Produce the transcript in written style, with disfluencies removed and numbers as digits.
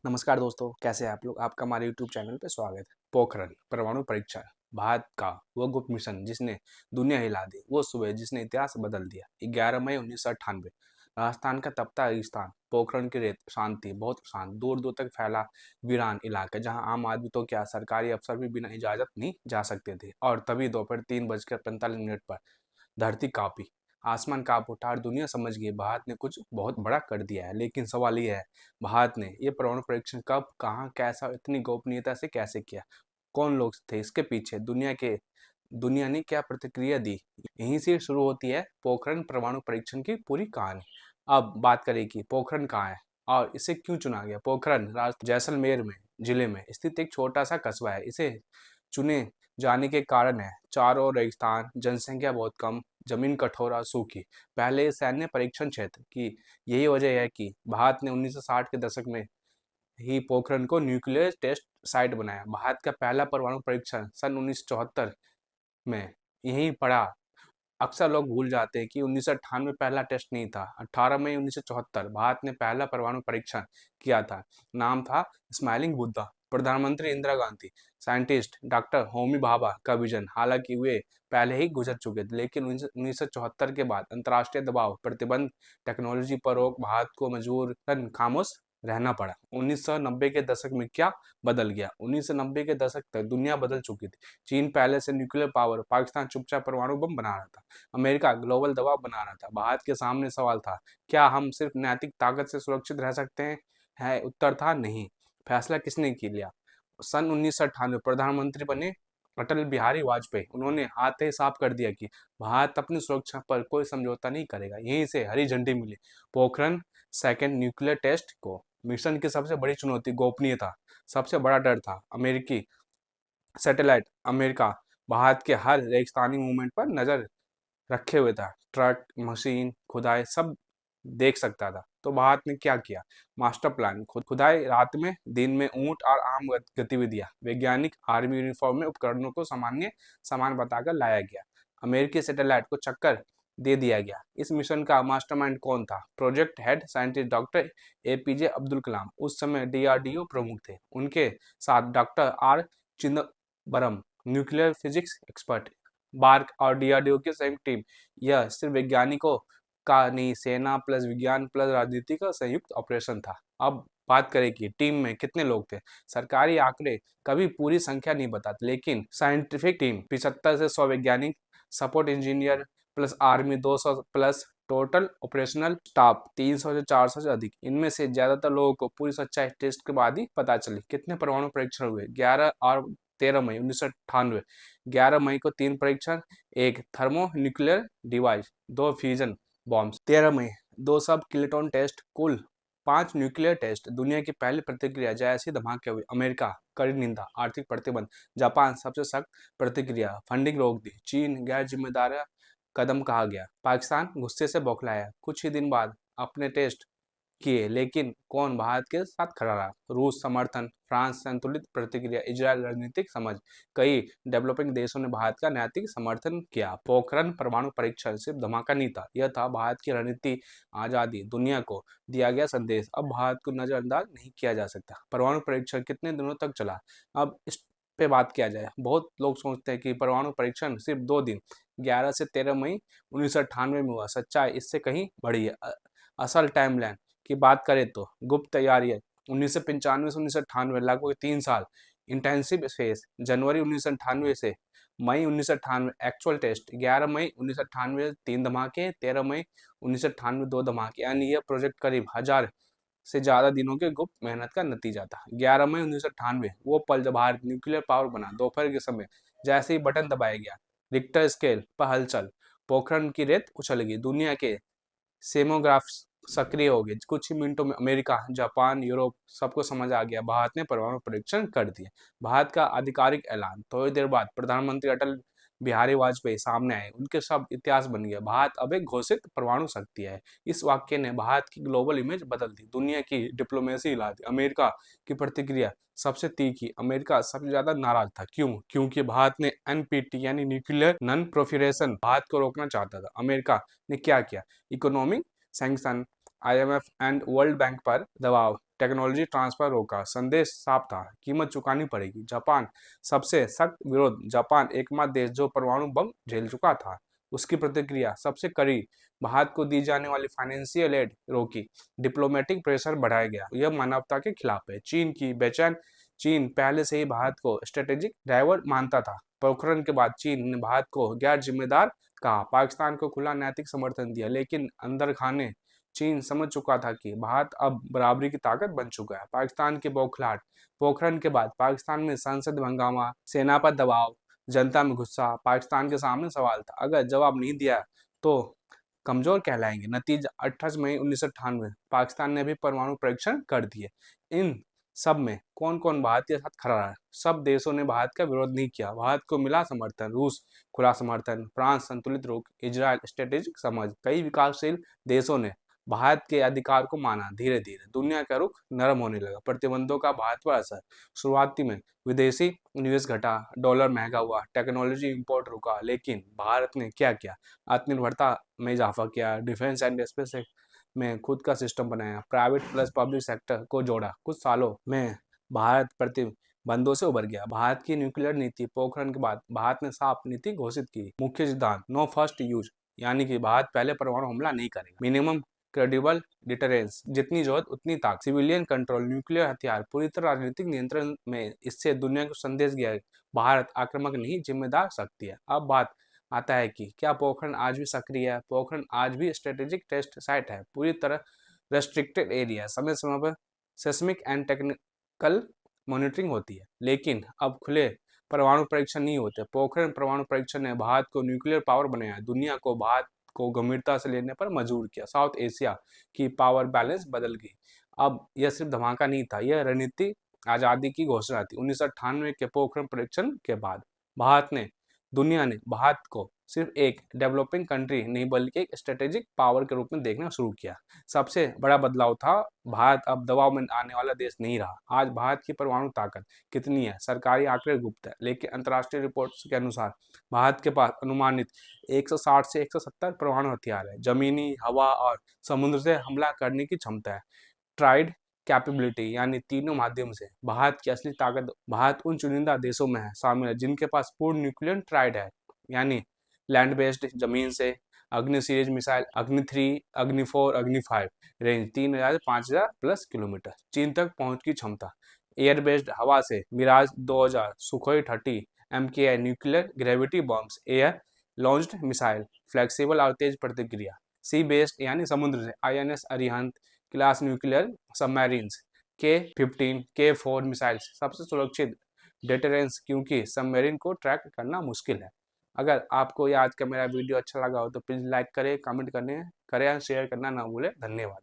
नमस्कार दोस्तों, कैसे हैं आप लोग। आपका हमारे यूट्यूब चैनल पे स्वागत है। पोखरण परमाणु परीक्षण, भारत का वो गुप्त मिशन जिसने दुनिया हिला दी, वो सुबह जिसने इतिहास बदल दिया। 11 मई 1998, राजस्थान का तपता रेगिस्तान, पोखरण की रेत, शांति बहुत शांत, दूर दूर तक फैला वीरान इलाका, जहां आम आदमी तो क्या सरकारी अफसर भी बिना इजाजत नहीं जा सकते थे। और तभी दोपहर 3:45 पर धरती कांपी, आसमान कांप उठा और दुनिया समझ गई भारत ने कुछ बहुत बड़ा कर दिया है। लेकिन सवाल ये है, भारत ने ये परमाणु परीक्षण कब, कहाँ, कैसा, इतनी गोपनीयता से कैसे किया? कौन लोग थे इसके पीछे? दुनिया ने क्या प्रतिक्रिया दी? यहीं से शुरू होती है पोखरण परमाणु परीक्षण की पूरी कहानी। अब बात करें कि पोखरण कहाँ है और इसे क्यों चुना गया। पोखरण जैसलमेर में जिले में स्थित एक छोटा सा कस्बा है। इसे चुने जाने के कारण है, चारों ओर रेगिस्तान, जनसंख्या बहुत कम, जमीन कठोर और सूखी। पहले ये सैन्य परीक्षण क्षेत्र की यही वजह है कि भारत ने 1960 के दशक में ही पोखरण को न्यूक्लियर टेस्ट साइट बनाया। भारत का पहला परमाणु परीक्षण सन 1974 में यहीं पड़ा। अक्सर लोग भूल जाते हैं कि 1998 पहला टेस्ट नहीं था। 18 मई 1974 भारत ने पहला परमाणु परीक्षण किया था। नाम था स्माइलिंग बुद्धा। प्रधानमंत्री इंदिरा गांधी, साइंटिस्ट डॉक्टर होमी भाभा का विजन, हालांकि वे पहले ही गुजर चुके थे, लेकिन 1974 के बाद अंतर्राष्ट्रीय दबाव, प्रतिबंध, टेक्नोलॉजी पर रोक, भारत को मजबूरन खामोश रहना पड़ा। 1990 के दशक में क्या बदल गया? 1990 के दशक तक दुनिया बदल चुकी थी। चीन पहले से न्यूक्लियर पावर, पाकिस्तान चुपचाप परमाणु बम बना रहा था, अमेरिका ग्लोबल दबाव बना रहा था। भारत के सामने सवाल था, क्या हम सिर्फ नैतिक ताकत से सुरक्षित रह सकते हैं? है उत्तर था नहीं। फैसला किसने लिया? सन 1998 प्रधानमंत्री बने अटल बिहारी वाजपेयी। उन्होंने आते ही साफ कर दिया कि भारत अपनी सुरक्षा पर कोई समझौता नहीं करेगा। यहीं से हरी झंडी मिली पोखरण सेकेंड न्यूक्लियर टेस्ट को। मिशन की सबसे बड़ी चुनौती गोपनीयता, सबसे बड़ा डर था अमेरिकी सैटेलाइट। अमेरिका भारत के हर रेगिस्तानी मूवमेंट पर नजर रखे हुए था। ट्रक, मशीन, खुदाई सब देख सकता था। तो भारत ने क्या किया? मास्टर प्लान, खुदाई रात में, दिन में ऊंट और आम गतिविधियां। वैज्ञानिक आर्मी यूनिफॉर्म में उपकरणों को सामान्य सामान बताकर लाया गया। अमेरिकी सैटेलाइट को चक्कर दे दिया गया। इस मिशन का मास्टरमाइंड कौन था? Project head scientist doctor APJ Abdul Kalam, उस समय डीआरडीओ प्रमुख थे। उनके साथ doctor R Chidambaram, nuclear physics expert, BARC और डीआरडीओ की संयुक्त टीम। यह सिर्फ वैज्ञानिकों का नहीं, सेना प्लस विज्ञान प्लस राजनीति का संयुक्त ऑपरेशन था। अब बात करें कि टीम में कितने लोग थे। सरकारी आंकड़े कभी पूरी संख्या नहीं बताते, लेकिन साइंटिफिक टीम 75 से 100 वैज्ञानिक, support engineer plus army 200 plus, total operational staff 300 से 400 से अधिक। इनमें से ज्यादातर लोगों को पूरी सच्चाई टेस्ट के बाद ही पता चली। कितने परमाणु परीक्षण हुए? 11 और 13 मई 1998। 11 मई को 3 परीक्षण, एक thermo nuclear device, 2 fusion bombs. 13 मई 2 सब किलोटन टेस्ट, कुल 5 न्यूक्लियर टेस्ट। दुनिया की पहली प्रतिक्रिया जैसी धमाके हुई। अमेरिका कड़ी निंदा, आर्थिक प्रतिबंध। जापान सबसे सख्त प्रतिक्रिया, फंडिंग रोक दी। चीन गैर जिम्मेदार कदम कहा गया। पाकिस्तान गुस्से से बौखलाया, कुछ ही दिन बाद अपने टेस्ट किए। लेकिन कौन भारत के साथ खड़ा रहा? रूस समर्थन, फ्रांस संतुलित प्रतिक्रिया, इजरायल रणनीतिक समझ। कई डेवलपिंग देशों ने भारत का नैतिक समर्थन किया। पोखरण परमाणु परीक्षण सिर्फ धमाका नहीं था, यह था भारत की रणनीति, आजादी, दुनिया को दिया गया संदेश। अब भारत को नजरअंदाज नहीं किया जा सकता। परमाणु परीक्षण कितने दिनों तक चला? अब इस पे बात किया जाए। बहुत लोग सोचते हैं कि परमाणु परीक्षण सिर्फ 2 दिन, 11 से 13 मई 1998 में हुआ। सच्चाई इससे कहीं बड़ी है। असल टाइमलाइन की बात करें तो गुप्त तैयारियां 1995 से 1998, लगभग 3 साल इंटेंसिव फेज। जनवरी 1998 से मई 1998 एक्चुअल टेस्ट। 11 मई 1998 3 धमाके, 13 मई 1998 2 धमाके। यानी यह प्रोजेक्ट करीब 1000 से ज्यादा दिनों के गुप्त मेहनत का नतीजा था। 11 मई 1998 वो पल जब भारत न्यूक्लियर पावर बना। दोपहर के समय जैसे ही बटन दबाया गया, रिक्टर स्केल पर हलचल, पोखरण की रेत उछल गई, दुनिया के सेमोग्राफ्स सक्रिय हो गए। कुछ ही मिनटों में अमेरिका, जापान, यूरोप सबको समझ आ गया भारत ने परमाणु परीक्षण कर दिया। भारत का आधिकारिक ऐलान, थोड़ी देर बाद प्रधानमंत्री अटल बिहारी वाजपेयी सामने आए। उनके शब्द इतिहास बन गया, भारत अब एक घोषित परमाणु शक्ति है। इस वाक्य ने भारत की ग्लोबल इमेज बदल दी, दुनिया की डिप्लोमेसी हिला दी। अमेरिका की प्रतिक्रिया सबसे तीखी। अमेरिका सबसे ज्यादा नाराज था। क्यों? क्योंकि भारत ने एनपीटी यानी न्यूक्लियर नॉन प्रोफिरेशन भारत को रोकना चाहता था। अमेरिका ने क्या किया? Economic sanction, IMF and world bank पर दबाव, टेक्नोलॉजी ट्रांसफर रोका, संदेश साफ था, कीमत चुकानी पड़ेगी। जापान सबसे सख्त विरोध, जापान एकमात्र देश जो परमाणु बम झेल चुका था, उसकी प्रतिक्रिया सबसे कड़ी, भारत को दी जाने वाली फाइनेंशियल एड रोकी, डिप्लोमेटिक प्रेशर बढ़ाया गया, यह मानवता के खिलाफ है। चीन की बेचैन, चीन पहले से ही भारत को स्ट्रेटेजिक ड्राइवर मानता था। पोखरण के बाद चीन ने भारत को गैर जिम्मेदार कहा, पाकिस्तान को खुला नैतिक समर्थन दिया, लेकिन अंदर खाने चीन समझ चुका था कि भारत अब बराबरी की ताकत बन चुका है। पाकिस्तान की बौखलाहट, पोखरण के बाद पाकिस्तान में संसद में हंगामा, सेना पर दबाव, जनता में गुस्सा, पाकिस्तान के सामने सवाल था, अगर जवाब नहीं दिया तो कमजोर कहलाएंगे। नतीजा 28 मई 1998, पाकिस्तान ने भी परमाणु परीक्षण कर दिए। इन सब में कौन कौन भारत के साथ खड़ा रहा? सब देशों ने भारत का विरोध नहीं किया, भारत को मिला समर्थन, रूस खुला समर्थन, फ्रांस संतुलित रुख, इजराइल स्ट्रेटेजिक समझ, कई विकासशील देशों ने भारत के अधिकार को माना। धीरे धीरे दुनिया का रुख नरम होने लगा, प्रतिबंधों का भारत पर असर, शुरुआती में विदेशी निवेश घटा, डॉलर महंगा हुआ, टेक्नोलॉजी इंपोर्ट रुका, लेकिन भारत ने क्या किया? आत्मनिर्भरता में इजाफा किया, डिफेंस एंड स्पेस में खुद का सिस्टम बनाया, प्राइवेट प्लस पब्लिक सेक्टर को जोड़ा। कुछ सालों में भारत प्रतिबंधों से उभर गया। भारत की न्यूक्लियर नीति, पोखरण के बाद भारत ने साफ नीति घोषित की। मुख्य सिद्धांत, नो फर्स्ट यूज, यानी कि भारत पहले परमाणु हमला नहीं करेगा। मिनिमम क्रेडिबल डिटरेंस, जितनी जरूरत उतनी ताकत। सिविलियन कंट्रोल, न्यूक्लियर हथियार पूरी तरह राजनीतिक नियंत्रण में। इससे दुनिया को संदेश गया, भारत आक्रामक नहीं, जिम्मेदार शक्ति है। अब बात आता है कि क्या पोखरण आज भी सक्रिय है? पोखरण आज भी स्ट्रेटेजिक टेस्ट साइट है, पूरी तरह रेस्ट्रिक्टेड एरिया है, समय समय पर सेस्मिक एंड टेक्निकल मॉनिटरिंग होती है, लेकिन अब खुले परमाणु परीक्षण नहीं होते। पोखरण परमाणु परीक्षण ने भारत को न्यूक्लियर पावर बनाया, दुनिया को भारत को गंभीरता से लेने पर मजबूर किया। साउथ एशिया की पावर बैलेंस बदल गई। अब यह सिर्फ धमाका नहीं था, यह रणनीति आजादी की घोषणा थी। 1998 के पोखरण परीक्षण के बाद दुनिया ने भारत को सिर्फ एक डेवलपिंग कंट्री नहीं बल्कि एक स्ट्रेटेजिक पावर के रूप में देखना शुरू किया। सबसे बड़ा बदलाव था, भारत अब दबाव में आने वाला देश नहीं रहा। आज भारत की परमाणु ताकत कितनी है? सरकारी आंकड़े गुप्त है, लेकिन अंतर्राष्ट्रीय रिपोर्ट्स के अनुसार भारत के पास अनुमानित 160 से 170 परमाणु हथियार है। जमीनी, हवा और समुद्र से हमला करने की क्षमता है। ट्राइड कैपेबिलिटी, यानी तीनों माध्यम से भारत की असली ताकत। भारत उन चुनिंदा देशों में है शामिल है जिनके पास पूर्ण न्यूक्लियर ट्राइड है, यानी लैंड बेस्ड, जमीन से अग्नि सीरीज मिसाइल, अग्नि 3, अग्नि 4, अग्नि 5, रेंज 3000 से 5000 प्लस किलोमीटर, चीन तक पहुंच की क्षमता। एयर बेस्ड, हवा से Mirage 2000, Sukhoi 30, MKI nuclear gravity bombs, air launched missile, flexible और तेज प्रतिक्रिया। सी बेस्ड, यानी समुद्र से INS Arihant class nuclear submarines, K-15, K-4 missiles सबसे सुरक्षित डिटरेंस, क्योंकि सबमरीन को ट्रैक करना मुश्किल है। अगर आपको ये आज का मेरा वीडियो अच्छा लगा हो तो प्लीज़ लाइक करें, कमेंट करें, शेयर करना ना भूलें। धन्यवाद।